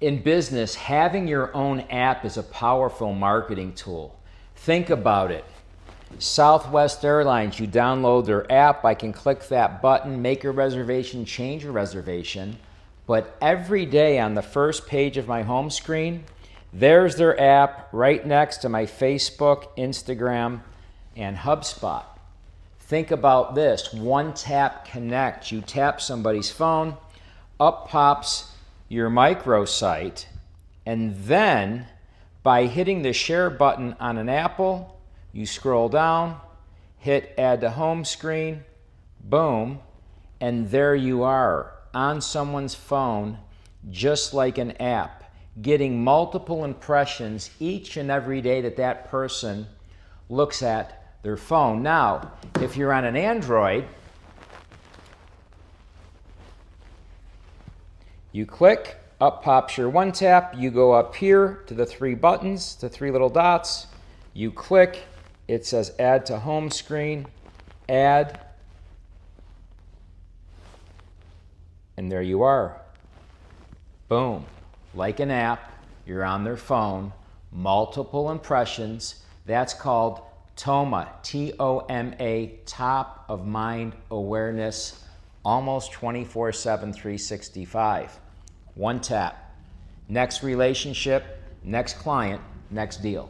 In business, having your own app is a powerful marketing tool. Think about it. Southwest Airlines, you download their app, I can click that button, make a reservation, change a reservation, but every day on the first page of my home screen, there's their app right next to my Facebook, Instagram, and HubSpot. Think about this, OneTapConnect. You tap somebody's phone, up pops your microsite, and then by hitting the share button on an Apple, you scroll down, hit add to home screen, boom, and there you are on someone's phone, just like an app, getting multiple impressions each and every day that that person looks at their phone. Now, if you're on an Android, you click, up pops your one tap, you go up here to the three buttons, the three little dots, you click, it says add to home screen, add, and there you are. Boom, like an app, you're on their phone, multiple impressions. That's called TOMA, T-O-M-A, top of mind awareness, almost 24/7, 365. One tap. Next relationship, next client, next deal.